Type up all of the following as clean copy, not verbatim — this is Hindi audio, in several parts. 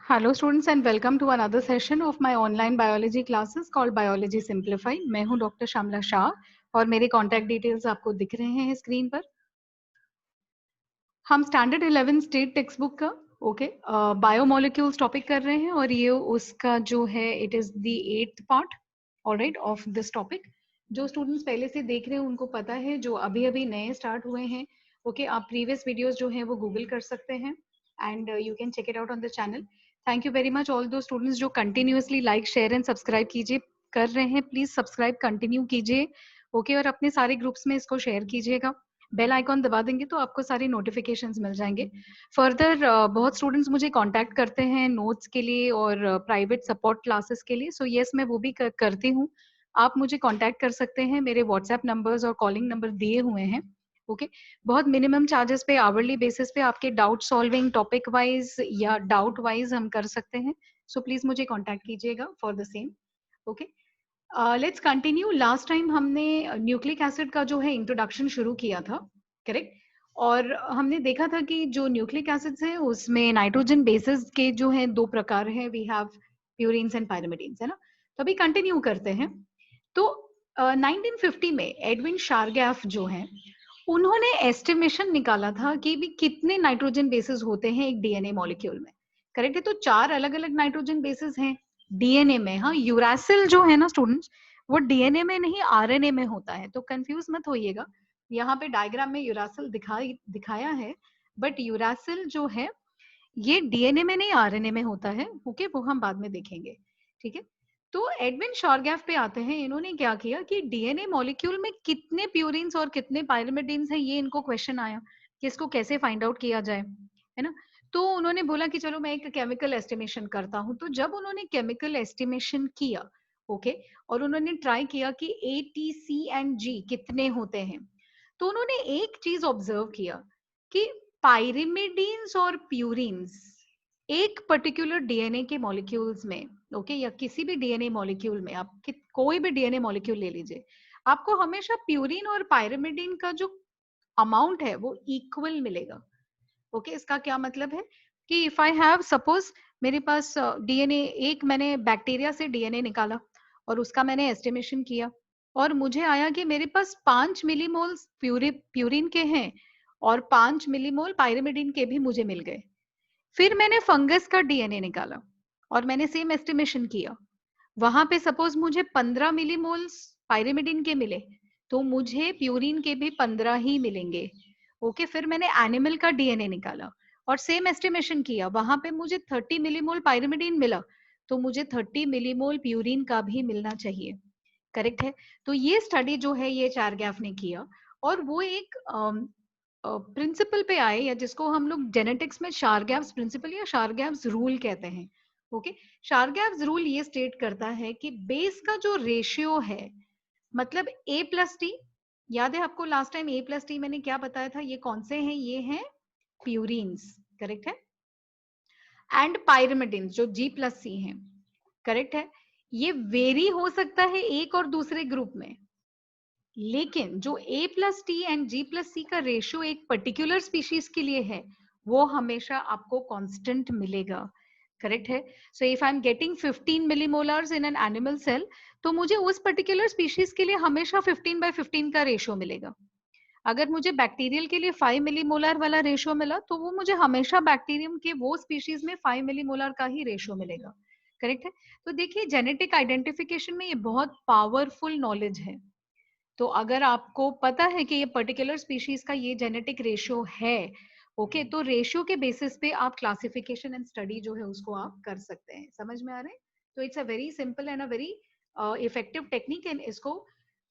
Hello students and welcome to another session of my online biology classes called Biology Simplify. मैं हूं डॉक्टर श्यामला शाह और मेरे कॉन्टैक्ट डिटेल्स आपको दिख रहे हैं स्क्रीन पर। हम स्टैंडर्ड 11 स्टेट टेक्स्ट बुक का बायोमोलिक्यूल्स टॉपिक कर रहे हैं और ये उसका जो है it is the 8th part alright of this topic. जो स्टूडेंट्स पहले से देख रहे हैं उनको पता है, जो अभी अभी नए स्टार्ट हुए हैं आप प्रीवियस वीडियोस जो है वो गूगल कर सकते हैं and you can check it out on the channel. Thank you very much all दो स्टूडेंट्स जो continuously like share and subscribe कीजिए कर रहे हैं। प्लीज सब्सक्राइब कंटिन्यू कीजिए और अपने सारे ग्रुप्स में इसको शेयर कीजिएगा। बेल आइकॉन दबा देंगे तो आपको सारी नोटिफिकेशंस मिल जाएंगे। फर्दर बहुत स्टूडेंट्स मुझे कांटेक्ट करते हैं नोट्स के लिए और प्राइवेट सपोर्ट क्लासेस के लिए, सो यस मैं वो भी करती हूँ। आप मुझे कांटेक्ट कर सकते हैं, मेरे व्हाट्सएप नंबर्स और कॉलिंग नंबर दिए हुए हैं। बहुत मिनिमम चार्जेस पे आवरली बेसिस पे आपके डाउट सॉल्विंग टॉपिक वाइज या डाउट वाइज हम कर सकते हैं। सो प्लीज मुझे कांटेक्ट कीजिएगा for the same. Okay, let's continue. Last time हमने न्यूक्लिक एसिड का जो है इंट्रोडक्शन शुरू किया था, करेक्ट? और हमने देखा था कि जो न्यूक्लिक एसिड्स हैं उसमें नाइट्रोजन बेसिस के जो हैं दो प्रकार हैं, we have purines and pyrimidines, है ना? तो अभी कंटिन्यू करते हैं। तो 1950 में एडविन शारगैफ जो हैं उन्होंने एस्टिमेशन निकाला था कि भी कितने नाइट्रोजन बेसिस होते हैं एक डीएनए मॉलिक्यूल में, करेक्ट है? तो 4 अलग अलग नाइट्रोजन बेसिस हैं डीएनए में। हाँ, यूरासिल जो है ना स्टूडेंट्स, वो डीएनए में नहीं आरएनए में होता है, तो कंफ्यूज मत होइएगा। यहाँ पे डायग्राम में यूरासिल दिखाया है, बट यूरासिल जो है ये डीएनए में नहीं आरएनए में होता है। ओके, वो हम बाद में देखेंगे, ठीक है? तो एडविन शॉरगैफ पे आते हैं। इन्होंने क्या किया कि डीएनए मॉलिक्यूल में कितने प्यूरिन्स और कितने पायरिमिडीन्स हैं, ये इनको क्वेश्चन आया कि इसको कैसे फाइंड आउट किया जाए, है ना? तो उन्होंने बोला कि चलो मैं एक केमिकल एस्टिमेशन करता हूं। तो जब उन्होंने केमिकल एस्टिमेशन किया, ओके, और उन्होंने ट्राई किया कि ए टी सी एंड जी कितने होते हैं, तो उन्होंने एक चीज ऑब्जर्व किया कि पायरिमिडीन्स और प्यूरिन्स एक पर्टिकुलर डीएनए के मॉलिक्यूल्स में, ओके, या किसी भी डीएनए मॉलिक्यूल में, आप कोई भी डीएनए मॉलिक्यूल ले लीजिए, आपको हमेशा प्यूरिन और पायरिमिडीन का जो अमाउंट है वो इक्वल मिलेगा। ओके, इसका क्या मतलब है कि इफ आई हैव सपोज, मेरे पास डीएनए, एक मैंने बैक्टीरिया से डीएनए निकाला और उसका मैंने एस्टिमेशन किया और मुझे आया कि मेरे पास 5 मिलीमोल प्यूरिन के हैं और 5 मिलीमोल पायरिमिडीन के भी मुझे मिल गए। फिर मैंने फंगस का डीएनए निकाला और मैंने सेम एस्टिमेशन किया, वहां पे सपोज मुझे 15 मिलीमोल्स पायरिमिडिन के मिले, तो मुझे प्यूरिन के भी 15 ही मिलेंगे। ओके, फिर मैंने एनिमल का डीएनए निकाला और सेम एस्टिमेशन किया, वहां पे मुझे 30 मिलीमोल पायरिमिडिन मिला, तो मुझे 30 मिलीमोल प्यूरिन का भी मिलना चाहिए, करेक्ट है? तो ये स्टडी जो है ये चारगैफ ने किया और वो एक प्रिंसिपल पे आए, या जिसको हम लोग जेनेटिक्स में शारगैव्स प्रिंसिपल या शारगैव्स रूल कहते हैं। ओके, शारगैव्स रूल ये स्टेट करता है कि बेस का जो रेशियो है, मतलब ए प्लस टी, याद है आपको लास्ट टाइम ए प्लस टी मैंने क्या बताया था, ये कौन से हैं? ये हैं प्यूरिन्स, करेक्ट है? एंड पायरिमिडिन्स जो जी प्लस सी हैं, करेक्ट है? ये वेरी हो सकता है एक और दूसरे ग्रुप में, लेकिन जो A plus T and G plus C का रेशियो एक पर्टिकुलर स्पीशीज के लिए है, वो हमेशा आपको कांस्टेंट मिलेगा, करेक्ट है? So if I am getting 15 millimolars in an animal cell, तो मुझे उस पर्टिकुलर स्पीशीज के लिए हमेशा 15/15 का रेशियो मिलेगा। अगर मुझे बैक्टीरियल के लिए 5 मिलीमोलर वाला रेशियो मिला, तो वो मुझे हमेशा बैक्टीरियम के वो स्पीशीज में 5 मिलीमोलर का ही रेशियो मिलेगा, करेक्ट है? तो देखिए, जेनेटिक आइडेंटिफिकेशन में ये बहुत पावरफुल नॉलेज है। तो अगर आपको पता है कि ये पर्टिकुलर स्पीशीज का ये जेनेटिक रेशियो है, ओके, तो रेशियो के बेसिस पे आप क्लासिफिकेशन एंड स्टडी जो है उसको आप कर सकते हैं। समझ में आ रहे हैं? तो it's a very simple and a very effective technique, and इसको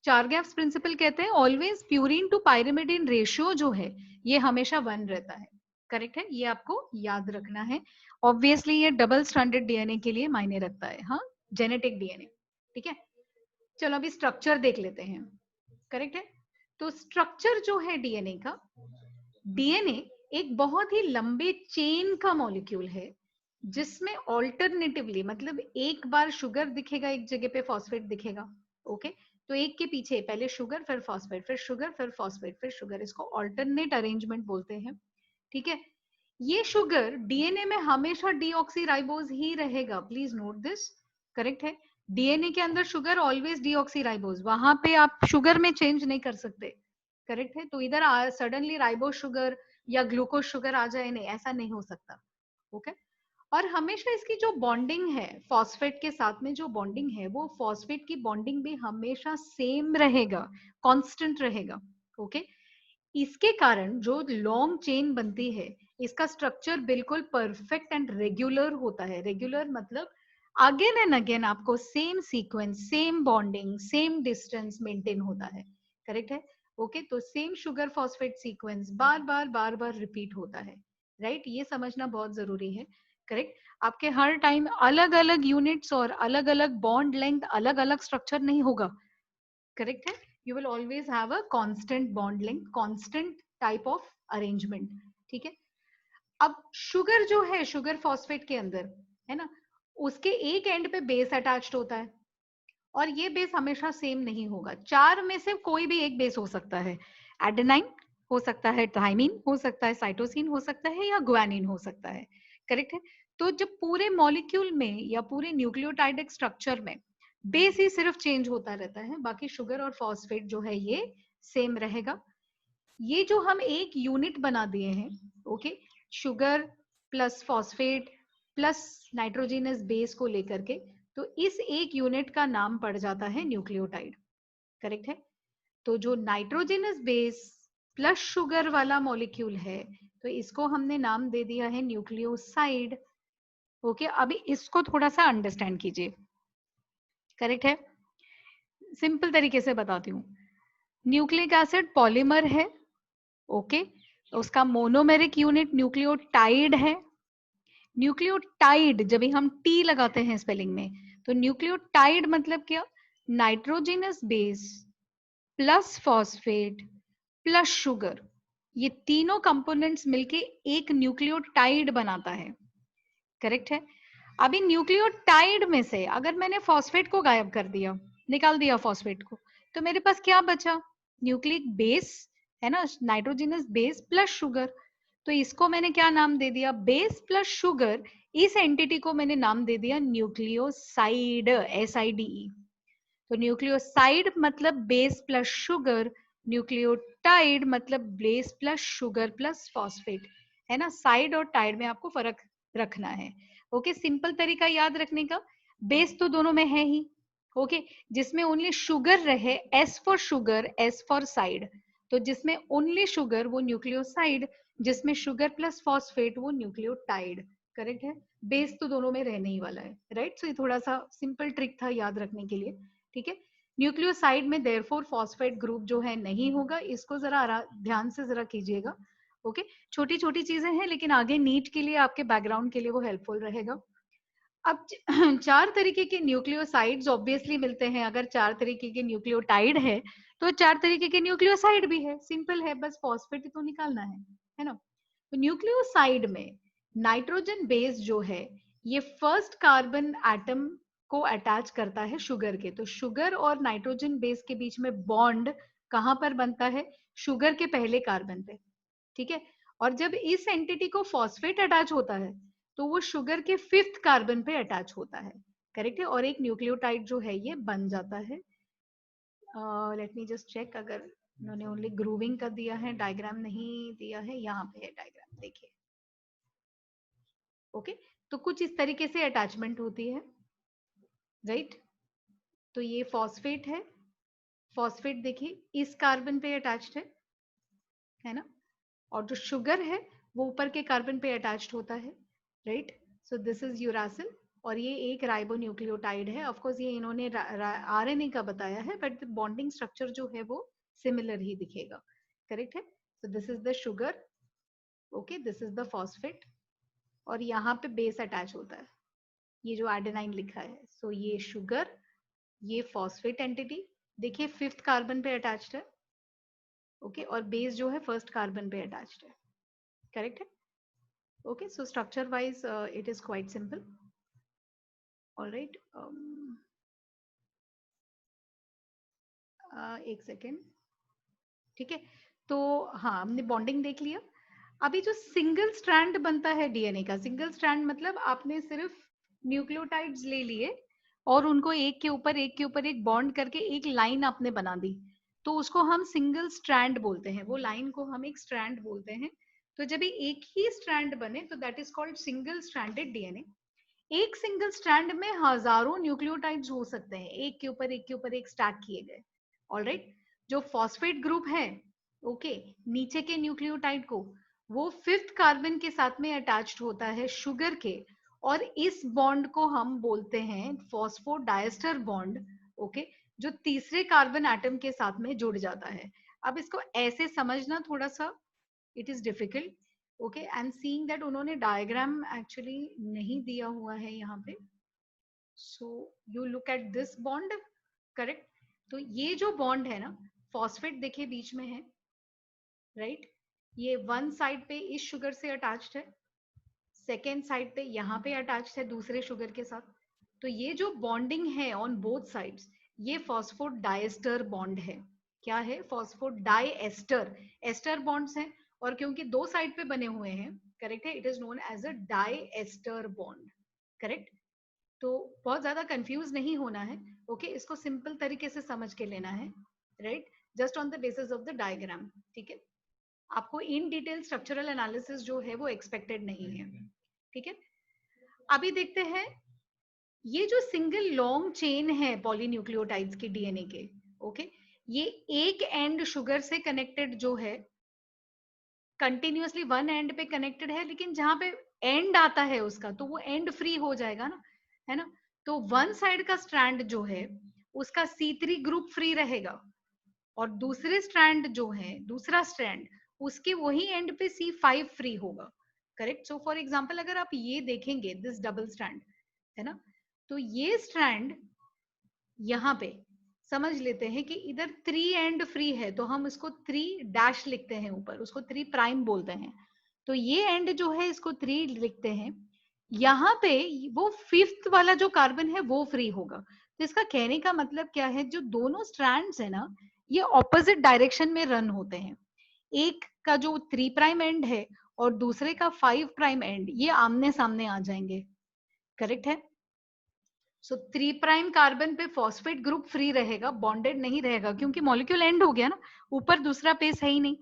चारगैफ्स प्रिंसिपल कहते हैं। Always purine to pyrimidine ratio जो है ये हमेशा 1 रहता है, करेक्ट है? ये आपको याद रखना है। ऑब्वियसली ये डबल स्ट्रैंडेड डीएनए के लिए मायने रखता है, हाँ, जेनेटिक डीएनए, ठीक है? चलो अभी स्ट्रक्चर देख लेते हैं, करेक्ट है? तो स्ट्रक्चर जो है डीएनए का, डीएनए एक बहुत ही लंबे चेन का मॉलिक्यूल है जिसमें ऑल्टरनेटिवली, मतलब एक बार शुगर दिखेगा एक जगह पे फॉस्फेट दिखेगा, ओके, तो एक के पीछे पहले शुगर फिर फॉस्फेट फिर शुगर फिर फॉस्फेट फिर शुगर, इसको ऑल्टरनेट अरेंजमेंट बोलते हैं, ठीक है? ये शुगर डीएनए में हमेशा डीऑक्सीराइबोज ही रहेगा, प्लीज नोट दिस, करेक्ट है। डीएनए के अंदर शुगर ऑलवेज डीऑक्सीराइबोज, वहां पे आप शुगर में चेंज नहीं कर सकते, करेक्ट है। तो इधर सडनली राइबोज शुगर या ग्लूकोज शुगर आ जाए, नहीं, ऐसा नहीं हो सकता, ओके। और हमेशा इसकी जो बॉन्डिंग है फॉस्फेट के साथ में, जो बॉन्डिंग है वो फॉस्फेट की बॉन्डिंग भी हमेशा सेम रहेगा, कांस्टेंट रहेगा, ओके। इसके कारण जो लॉन्ग चेन बनती है, इसका स्ट्रक्चर बिल्कुल परफेक्ट एंड रेगुलर होता है। रेगुलर मतलब अगेन एंड अगेन आपको same sequence, same bonding, same distance maintain होता है, करेक्ट है, ओके। तो सेम शुगर फॉस्फेट सीक्वेंस बार बार बार बार रिपीट होता है, राइट, ये समझना बहुत जरूरी है, करेक्ट। आपके हर टाइम अलग अलग यूनिट्स और अलग अलग बॉन्ड लेंथ, अलग अलग स्ट्रक्चर नहीं होगा, करेक्ट है। You will always have a constant bond length, constant type of arrangement, ठीक है। अब शुगर जो है, शुगर फॉस्फेट के अंदर है ना, उसके एक एंड पे बेस अटैच्ड होता है, और ये बेस हमेशा सेम नहीं होगा। चार में से कोई भी एक बेस हो सकता है, एडेनाइन हो सकता है, थाइमिन हो सकता है, साइटोसिन हो सकता है, या ग्वानिन हो सकता है, करेक्ट है। तो जब पूरे मॉलिक्यूल में या पूरे न्यूक्लियोटाइडिक स्ट्रक्चर में बेस ही सिर्फ चेंज होता रहता है, बाकी शुगर और फॉस्फेट जो है ये सेम रहेगा। ये जो हम एक यूनिट बना दिए हैं, okay, sugar plus phosphate plus nitrogenous base को लेकर के, तो इस एक यूनिट का नाम पड़ जाता है न्यूक्लियोटाइड, करेक्ट है। तो जो नाइट्रोजिनस बेस प्लस शुगर वाला मॉलिक्यूल है, तो इसको हमने नाम दे दिया है न्यूक्लियोसाइड, ओके। अभी इसको थोड़ा सा अंडरस्टैंड कीजिए, करेक्ट है। सिंपल तरीके से बताती हूँ, न्यूक्लिक एसिड पॉलीमर है, ओके, उसका मोनोमेरिक यूनिट न्यूक्लियोटाइड है। न्यूक्लियोटाइड जब भी हम टी लगाते हैं स्पेलिंग में, तो न्यूक्लियोटाइड मतलब क्या, nitrogenous base plus phosphate plus sugar, ये तीनों कंपोनेंट्स मिलके एक न्यूक्लियोटाइड बनाता है, करेक्ट है। अभी न्यूक्लियोटाइड में से अगर मैंने फॉस्फेट को गायब कर दिया, निकाल दिया फॉस्फेट को, तो मेरे पास क्या बचा, न्यूक्लिक बेस है ना, नाइट्रोजिनस बेस प्लस शुगर। तो इसको मैंने क्या नाम दे दिया, बेस प्लस शुगर। इस एंटिटी को मैंने नाम दे दिया न्यूक्लियोसाइड, SIDE। तो न्यूक्लियोसाइड मतलब बेस प्लस शुगर, न्यूक्लियोटाइड मतलब base plus sugar plus phosphate, है ना। साइड और टाइड में आपको फर्क रखना है, ओके। सिंपल तरीका याद रखने का, बेस तो दोनों में है ही, ओके, जिसमें ओनली शुगर रहे, S for sugar, S for side, तो जिसमें ओनली शुगर वो न्यूक्लियोसाइड, जिसमें शुगर प्लस फॉस्फेट वो न्यूक्लियोटाइड, करेक्ट है। बेस तो दोनों में रहने ही वाला है, राइट। सो ये थोड़ा सा सिंपल ट्रिक था याद रखने के लिए, ठीक है। न्यूक्लियोसाइड में देयरफॉर फॉस्फेट ग्रुप जो है नहीं होगा, इसको जरा ध्यान से जरा कीजिएगा, ओके। छोटी छोटी चीजें हैं, लेकिन आगे नीट के लिए, आपके बैकग्राउंड के लिए वो हेल्पफुल रहेगा। अब चार तरीके के न्यूक्लियोसाइड्स ऑब्वियसली मिलते हैं, अगर चार तरीके के न्यूक्लियोटाइड है तो चार तरीके के न्यूक्लियोसाइड भी है, सिंपल है, बस फॉस्फेट तो निकालना है ना। तो न्यूक्लियोसाइड में नाइट्रोजन बेस जो है, ये फर्स्ट कार्बन एटम को अटैच करता है शुगर के। तो शुगर और नाइट्रोजन बेस के बीच में बॉन्ड कहां पर बनता है, शुगर के पहले कार्बन पे, ठीक है। और जब इस एंटिटी को फॉस्फेट अटैच होता है, तो वो शुगर के फिफ्थ कार्बन पे अटैच होता है, करेक्ट है, और एक न्यूक्लियोटाइड जो है ये बन जाता है। लेट मी जस्ट चेक, अगर उन्होंने ओनली ग्रूविंग का दिया है, डायग्राम नहीं दिया है, यहाँ पे है डायग्राम, देखिए, ओके। तो कुछ इस तरीके से अटैचमेंट होती है, राइट। तो ये फॉस्फेट है, फॉस्फेट देखिए इस कार्बन पे अटैच्ड है ना, और जो शुगर है वो ऊपर के कार्बन पे अटैच्ड होता है, right. So this is uracil, और ये एक राइबोन्यूक्लियोटाइड है। ऑफ कोर्स ये इन्होंने RNA का बताया है, बट बॉन्डिंग स्ट्रक्चर जो है वो सिमिलर ही दिखेगा, करेक्ट है। So this is the sugar, okay, this is the phosphate, और यहाँ पे बेस अटैच होता है, ये जो एडेनाइन लिखा है। सो ये शुगर, ये फॉस्फेट एंटिटी, देखिए फिफ्थ कार्बन पे अटैच्ड है, ओके, और बेस जो है फर्स्ट कार्बन पे अटैच्ड है, करेक्ट है। Okay, so structure wise, it is quite simple. All right. एक सेकेंड, ठीक है। तो हाँ, हमने बॉन्डिंग देख लिया। अभी जो सिंगल स्ट्रैंड बनता है डीएनए का, सिंगल स्ट्रैंड मतलब आपने सिर्फ न्यूक्लियोटाइड्स ले लिए और उनको एक के ऊपर एक बॉन्ड करके एक लाइन आपने बना दी, तो उसको हम सिंगल स्ट्रैंड बोलते हैं, वो लाइन को हम एक स्ट्रैंड बोलते हैं। तो जब एक ही स्ट्रैंड बने तो that is called single stranded DNA. एक सिंगल स्ट्रैंड में हजारों न्यूक्लियोटाइड्स हो सकते हैं, एक के ऊपर एक स्टैक किए गए। ऑलराइट, जो फॉस्फेट ग्रुप है, ओके, नीचे के न्यूक्लियोटाइड को, वो 5th कार्बन के साथ में अटैच्ड होता है शुगर के, और इस बॉन्ड को हम बोलते हैं फॉस्फोडाइस्टर बॉन्ड, ओके, जो तीसरे कार्बन एटम के साथ में जुड़ जाता है। अब इसको ऐसे समझना थोड़ा सा it is difficult, okay, I am seeing that उन्होंने डायग्राम एक्चुअली नहीं दिया हुआ है यहाँ पे, so you look at this bond, correct. तो ये जो बॉन्ड है ना, फॉस्फेट देखिए बीच में है, राइट, ये वन साइड पे इस शुगर से अटैच्ड है, सेकेंड साइड पे यहाँ पे अटैच्ड है दूसरे शुगर के साथ। तो ये जो बॉन्डिंग है ऑन बोथ साइड्स, ये फॉस्फोडाइएस्टर बॉन्ड है। क्या है? फॉस्फोडाइएस्टर, एस्टर बॉन्ड्स हैं, और क्योंकि दो साइड पे बने हुए हैं, करेक्ट है, it is known as a diester bond, correct. तो बहुत ज्यादा कंफ्यूज नहीं होना है, ओके, इसको सिंपल तरीके से समझ के लेना है, right, just on the basis of the diagram, ठीक है। आपको इन डिटेल स्ट्रक्चरल एनालिसिस जो है वो एक्सपेक्टेड नहीं है, ठीक है। अभी देखते हैं ये जो सिंगल लॉन्ग चेन है पॉलीन्यूक्लियोटाइड्स की डीएनए के, ओके, ये एक एंड शुगर से कनेक्टेड जो है, कंटिन्यूअसली वन एंड पे कनेक्टेड है, लेकिन जहां पे एंड आता है उसका तो वो एंड फ्री हो जाएगा ना, है ना। तो वन साइड का स्ट्रैंड जो है उसका C3 ग्रुप फ्री रहेगा, और दूसरे स्ट्रैंड जो है, दूसरा स्ट्रैंड, उसके वही एंड पे C5 फ्री होगा, करेक्ट। सो फॉर एग्जांपल अगर आप ये देखेंगे दिस डबल स्ट्रैंड, है ना, तो ये स्ट्रैंड यहाँ पे समझ लेते हैं कि इधर 3 एंड फ्री है, तो हम इसको 3 डैश लिखते हैं ऊपर, उसको 3 प्राइम बोलते हैं। तो ये एंड जो है इसको 3 लिखते हैं, यहाँ पे वो 5th वाला जो कार्बन है वो फ्री होगा। तो इसका कहने का मतलब क्या है, जो दोनों स्ट्रैंड्स है ना, ये ऑपोजिट डायरेक्शन में रन होते हैं। एक का जो 3 प्राइम एंड है और दूसरे का 5 प्राइम एंड, ये आमने सामने आ जाएंगे, करेक्ट है। सो 3 प्राइम कार्बन पे फॉस्फेट ग्रुप फ्री रहेगा, बॉन्डेड नहीं रहेगा, क्योंकि मॉलिक्यूल एंड हो गया ना, ऊपर दूसरा पेस है ही नहीं।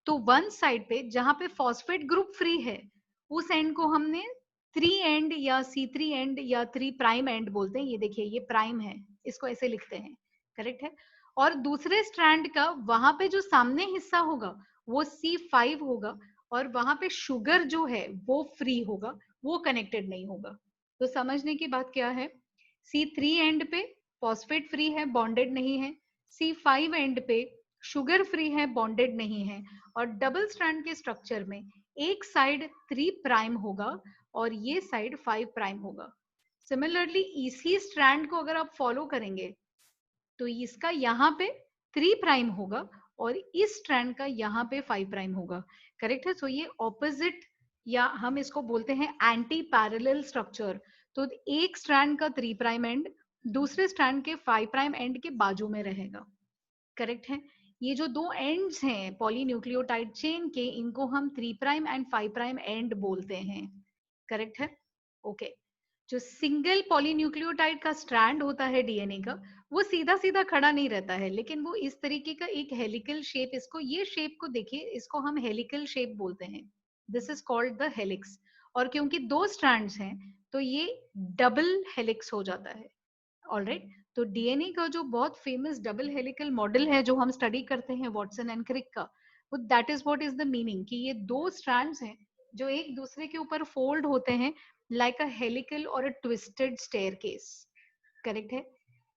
तो वन साइड पे जहां पे फॉस्फेट ग्रुप फ्री है, उस एंड को हमने 3 एंड या C3 एंड या 3 प्राइम एंड बोलते हैं। ये देखिए ये प्राइम है, इसको ऐसे लिखते हैं, करेक्ट है। और दूसरे स्ट्रैंड का वहां पे जो सामने हिस्सा होगा वो C5 होगा, और वहां पे शुगर जो है वो फ्री होगा, वो कनेक्टेड नहीं होगा। तो समझने की बात क्या है, C3 एंड पे फॉस्फेट फ्री है, बॉन्डेड नहीं है, C5 एंड पे शुगर फ्री है, बॉन्डेड नहीं है, और डबल स्ट्रैंड के स्ट्रक्चर में एक साइड 3 प्राइम होगा और ये साइड 5 प्राइम होगा। सिमिलरली इसी स्ट्रैंड को अगर आप फॉलो करेंगे तो इसका यहाँ पे 3 प्राइम होगा और इस स्ट्रैंड का यहाँ पे 5 प्राइम होगा, करेक्ट है। सो ये ऑपोजिट, या हम इसको बोलते हैं एंटी पैरेलल स्ट्रक्चर। तो एक स्ट्रैंड का 3 प्राइम एंड दूसरे स्ट्रैंड के 5 प्राइम एंड के बाजू में रहेगा, करेक्ट है। ये जो दो एंड्स हैं पॉलीन्यूक्लियोटाइड चेन के, इनको हम 3 प्राइम एंड 5 प्राइम एंड बोलते हैं, करेक्ट है, ओके। जो सिंगल पॉलीन्यूक्लियोटाइड का स्ट्रैंड होता है डीएनए का, वो सीधा सीधा खड़ा नहीं रहता है, लेकिन वो इस तरीके का एक हेलिकल शेप, इसको, ये शेप को देखिए, इसको हम हेलिकल शेप बोलते हैं, this is called the helix. और क्योंकि दो स्ट्रैंड्स हैं तो ये डबल हेलिक्स हो जाता है, ऑलराइट। तो डीएनए का जो बहुत फेमस डबल हेलिकल मॉडल है जो हम स्टडी करते हैं वाटसन एंड क्रिक का, वो that is what is the meaning, कि ये दो स्ट्रैंड्स हैं जो एक दूसरे के ऊपर फोल्ड होते हैं like a helical or a twisted staircase, correct है।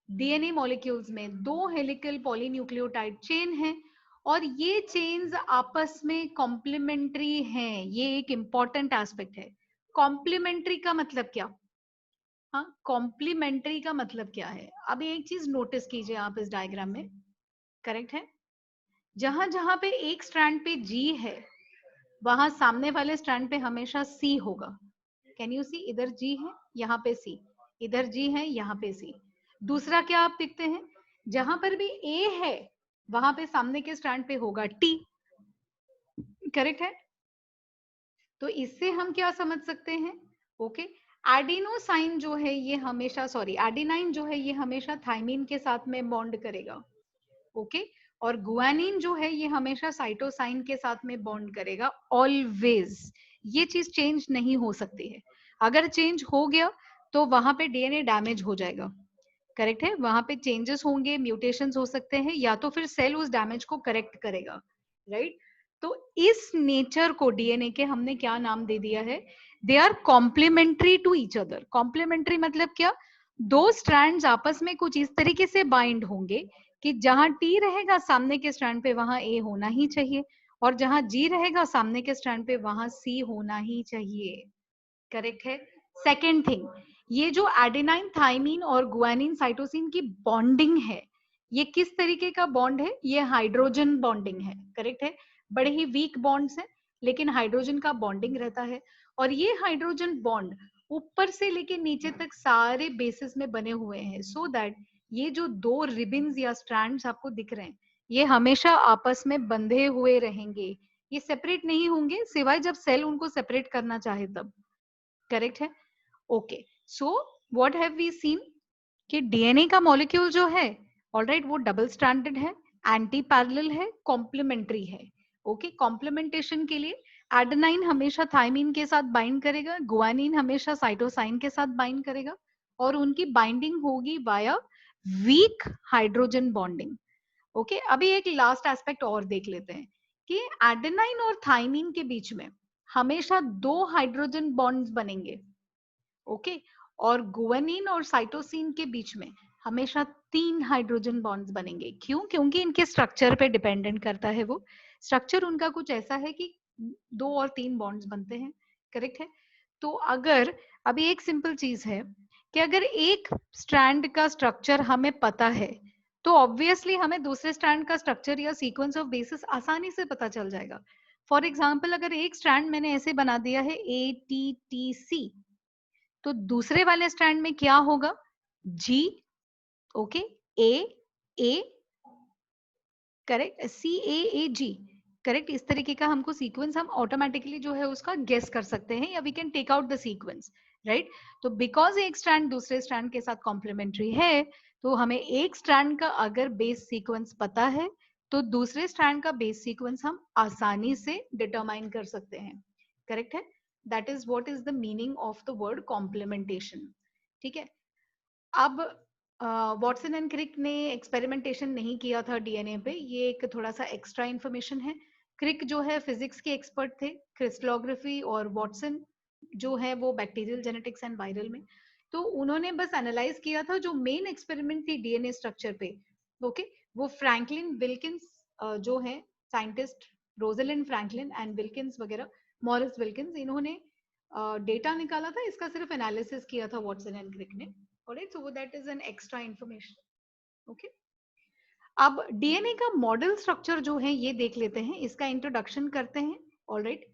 डीएनए मॉलिक्यूल्स में दो हेलिकल पॉलीन्यूक्लियोटाइड चेन है, और ये चेन्स आपस में कॉम्प्लीमेंट्री हैं, ये एक इंपॉर्टेंट एस्पेक्ट है। कॉम्प्लीमेंट्री का मतलब क्या? हाँ, कॉम्प्लीमेंट्री का मतलब क्या है, अब एक चीज नोटिस कीजिए आप इस डायग्राम में, करेक्ट है, जहां जहां पे एक स्ट्रैंड पे G है वहां सामने वाले स्ट्रैंड पे हमेशा C होगा। कैन यू सी, इधर G है, यहाँ पे C, इधर G है, यहाँ पे C। दूसरा क्या आप देखते हैं, जहां पर भी A है वहां पे सामने के स्ट्रैंड पे होगा T, करेक्ट है। तो इससे हम क्या समझ सकते हैं? ओके, एडिनोसाइन जो है ये हमेशा, सॉरी, एडिनाइन जो है ये हमेशा थाइमिन के साथ में बॉन्ड करेगा। ओके, और गुआनिन जो है ये हमेशा साइटोसाइन के साथ में बॉन्ड करेगा, ऑलवेज। ये चीज चेंज नहीं हो सकती है। अगर चेंज हो गया तो वहां पे डीएनए डैमेज हो जाएगा। करेक्ट है, वहां पे चेंजेस होंगे, म्यूटेशंस हो सकते हैं, या तो फिर सेल उस डैमेज को करेक्ट करेगा। राइट, तो इस नेचर को डीएनए के हमने क्या नाम दे दिया है? They are complementary to each other. Complementary मतलब क्या? दो स्ट्रैंड्स आपस में कुछ इस तरीके से बाइंड होंगे कि जहां टी रहेगा सामने के स्ट्रैंड पे वहां ए होना ही चाहिए, और जहां जी रहेगा सामने के स्ट्रैंड पे वहां सी होना ही चाहिए। करेक्ट है। सेकेंड थिंग, ये जो एडेनाइन थाइमीन और गुआनिन साइटोसिन की बॉन्डिंग है, ये किस तरीके का बॉन्ड है? ये हाइड्रोजन बॉन्डिंग है। करेक्ट है, बड़े ही वीक बॉन्ड्स हैं, लेकिन हाइड्रोजन का बॉन्डिंग रहता है। और ये हाइड्रोजन बॉन्ड ऊपर से लेके नीचे तक सारे बेसिस में बने हुए हैं, सो दैट ये जो दो रिबिन्स या स्ट्रैंड्स आपको दिख रहे हैं, ये हमेशा आपस में बंधे हुए रहेंगे। ये सेपरेट नहीं होंगे सिवाय जब सेल उनको सेपरेट करना चाहे तब। करेक्ट है। Okay, so what have we seen कि डीएनए का मॉलिक्यूल जो है, ऑलराइट, वो डबल स्ट्रैंडेड है, एंटी पैरेलल है, कॉम्प्लीमेंट्री है। ओके, कॉम्प्लीमेंटेशन के लिए एडेनाइन हमेशा थाइमीन के साथ बाइंड करेगा, गुआनिन हमेशा साइटोसाइन के साथ बाइंड करेगा, और उनकी बाइंडिंग होगी via weak hydrogen bonding. Okay, अभी एक लास्ट एस्पेक्ट और देख लेते हैं कि एडेनाइन और थाइमीन के बीच में हमेशा दो हाइड्रोजन बॉन्ड्स बनेंगे। ओके, और गुआनिन और साइटोसिन के बीच में हमेशा तीन हाइड्रोजन बॉन्ड्स बनेंगे। क्यों? क्योंकि इनके स्ट्रक्चर पे डिपेंडेंट करता है। वो स्ट्रक्चर उनका कुछ ऐसा है कि दो और तीन बॉन्ड्स बनते हैं। करेक्ट है। तो अगर अभी एक सिंपल चीज है कि अगर एक स्ट्रैंड का स्ट्रक्चर हमें पता है, तो ऑब्वियसली हमें दूसरे स्ट्रैंड का स्ट्रक्चर या सीक्वेंस ऑफ बेसिस आसानी से पता चल जाएगा। फॉर एग्जाम्पल, अगर एक स्ट्रैंड मैंने ऐसे बना दिया है ATTC, तो दूसरे वाले स्ट्रैंड में क्या होगा? G, okay, A correct, CAAG correct. इस तरीके का हमको सीक्वेंस हम ऑटोमेटिकली जो है उसका गेस कर सकते हैं, या we can take out the sequence. Right, तो बिकॉज एक स्ट्रैंड दूसरे स्ट्रैंड के साथ कॉम्प्लीमेंट्री है, तो हमें एक स्ट्रैंड का अगर बेस सीक्वेंस पता है, तो दूसरे स्ट्रैंड का बेस सीक्वेंस हम आसानी से डिटरमाइन कर सकते हैं। करेक्ट है, that is what is the meaning of the word complementation. ठीक है। अब वॉटसन एंड क्रिक ने एक्सपेरिमेंटेशन नहीं किया था डीएनए पे, ये एक थोड़ा सा एक्स्ट्रा इन्फॉर्मेशन है। क्रिक जो है फिजिक्स के एक्सपर्ट थे, क्रिस्टलोग्राफी, और वॉटसन जो है वो बैक्टीरियल जेनेटिक्स एंड वायरल में। तो उन्होंने बस एनालाइज किया था जो मेन एक्सपेरिमेंट थी डीएनए स्ट्रक्चर पे। ओके, वो फ्रैंकलिन विल्किंस जो है scientist, Rosalind Franklin and Wilkins वगैरह, मॉरिस विल्किंस, इन्होंने डेटा निकाला था, इसका सिर्फ एनालिसिस किया था वॉटसन एंड क्रिक ने। Alright, so that is an extra information. Okay. अब डीएनए का मॉडल स्ट्रक्चर जो है ये देख लेते हैं, इसका इंट्रोडक्शन करते हैं। Alright,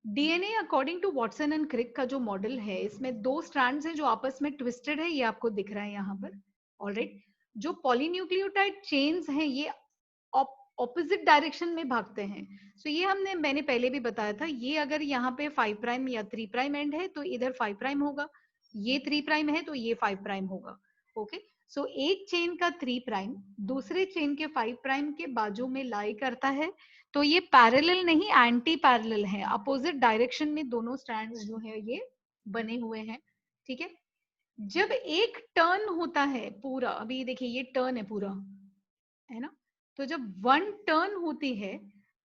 DNA according to Watson and Crick का जो मॉडल है, इसमें दो स्ट्रैंड्स हैं जो आपस में ट्विस्टेड है, ये आपको दिख रहा है यहाँ पर। ऑलराइट, जो पॉलीन्यूक्लियोटाइड चेन्स हैं ये ऑपोजिट डायरेक्शन में भागते हैं। सो ये मैंने पहले भी बताया था, ये अगर यहाँ पे 5 प्राइम या 3 प्राइम एंड है तो इधर 5 प्राइम होगा, ये 3 प्राइम है तो ये 5 प्राइम होगा। ओके, सो एक चेन का 3 प्राइम दूसरे चेन के 5 प्राइम के बाजू में लाई करता है, तो ये पैरेलल नहीं एंटी पैरेलल है, अपोजिट डायरेक्शन में दोनों स्ट्रैंड्स जो है ये बने हुए हैं। ठीक है, जब एक टर्न होता है पूरा, अभी देखिए ये टर्न है पूरा, है ना, तो जब वन टर्न होती है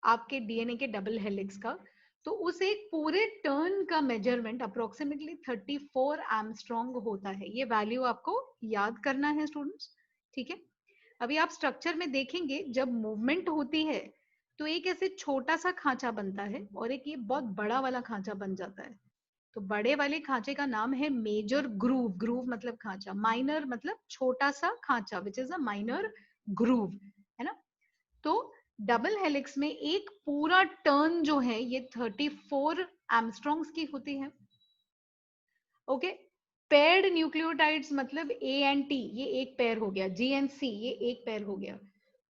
आपके डीएनए के डबल हेलिक्स का, तो उस एक पूरे टर्न का मेजरमेंट अप्रोक्सीमेटली 34 एमस्ट्रॉन्ग होता है। ये वैल्यू आपको याद करना है स्टूडेंट्स। ठीक है, अभी आप स्ट्रक्चर में देखेंगे जब मूवमेंट होती है तो एक ऐसे छोटा सा खांचा बनता है और एक ये बहुत बड़ा वाला खांचा बन जाता है। तो बड़े वाले खांचे का नाम है मेजर ग्रूव, ग्रूव मतलब खांचा, माइनर मतलब छोटा सा खांचा, which is a minor groove, है ना। तो डबल हेलिक्स में एक पूरा टर्न जो है ये 34 एमस्ट्रॉन्ग्स की होती है। ओके, पेयर्ड न्यूक्लियोटाइड्स मतलब ए एंड टी, ये एक पेयर हो गया, जी एंड सी ये एक पेयर हो गया।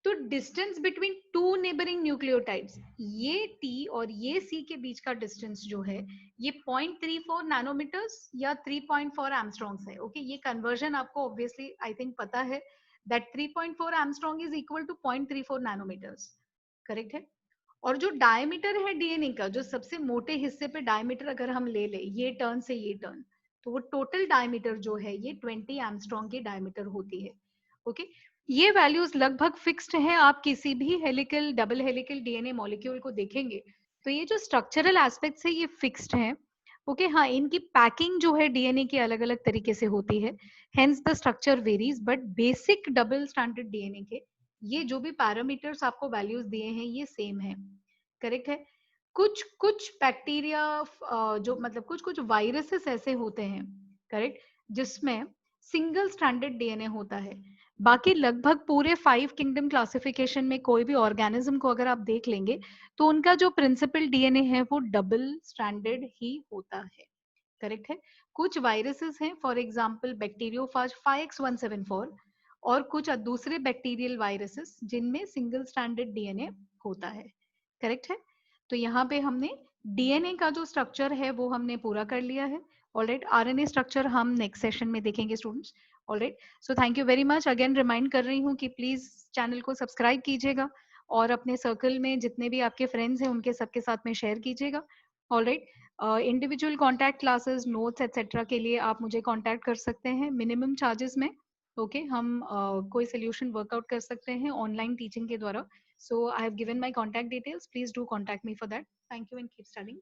तो distance between two neighbouring nucleotides, ये टी और ये सी के बीच का डिस्टेंस जो है ये 0.34 नैनोमीटर्स या 3.4 एंगस्ट्रॉम्स है। ओके, ये कन्वर्जन आपको ऑब्वियसली आई थिंक पता है that 3.4 angstrom is equal to 0.34 nanometres, correct है। और जो डायमीटर है डीएनए का, जो सबसे मोटे हिस्से पे डायमीटर अगर हम ले ले, ये टर्न से ये टर्न, तो वो टोटल डायमीटर जो है ये 20 एंगस्ट्रॉम की डायमीटर होती है। ओके, ये वैल्यूज लगभग फिक्स्ड हैं। आप किसी भी helical double helical DNA molecule को देखेंगे तो ये जो स्ट्रक्चरल एस्पेक्ट्स है ये फिक्स्ड हैं। ओके, हाँ, इनकी पैकिंग जो है डीएनए की अलग अलग तरीके से होती है, hence the structure varies, but basic double standard DNA के ये जो भी पैरामीटर्स आपको वैल्यूज दिए हैं ये सेम है, करेक्ट है। कुछ कुछ बैक्टीरिया जो मतलब कुछ कुछ वायरसेस ऐसे होते हैं, करेक्ट, जिसमें सिंगल स्टैंडर्ड डीएनए होता है। बाकी लगभग पूरे 5 किंगडम क्लासिफिकेशन में कोई भी ऑर्गेनिज्म को अगर आप देख लेंगे तो उनका जो प्रिंसिपल डीएनए है वो डबल स्टैंडर्ड ही होता है, करेक्ट है। कुछ वायरसेस हैं, फॉर एग्जांपल बैक्टीरियोफाज 5X174 और कुछ दूसरे बैक्टीरियल वायरसेस जिनमें सिंगल स्टैंडर्ड डीएनए होता है, करेक्ट है। तो यहाँ पे हमने डीएनए का जो स्ट्रक्चर है वो हमने पूरा कर लिया है। ऑलराइट, आरएनए स्ट्रक्चर हम नेक्स्ट सेशन में देखेंगे students. Alright, so thank you very much. Again remind कर रही हूँ कि प्लीज चैनल को सब्सक्राइब कीजिएगा और अपने सर्कल में जितने भी आपके फ्रेंड्स हैं उनके सबके साथ में शेयर कीजिएगा। Alright, individual contact classes, notes etcetera के लिए आप मुझे कॉन्टैक्ट कर सकते हैं मिनिमम चार्जेस में। ओके, हम कोई सोल्यूशन वर्कआउट कर सकते हैं ऑनलाइन टीचिंग के द्वारा। So I have given my contact details. Please do contact me for that. Thank you and keep studying.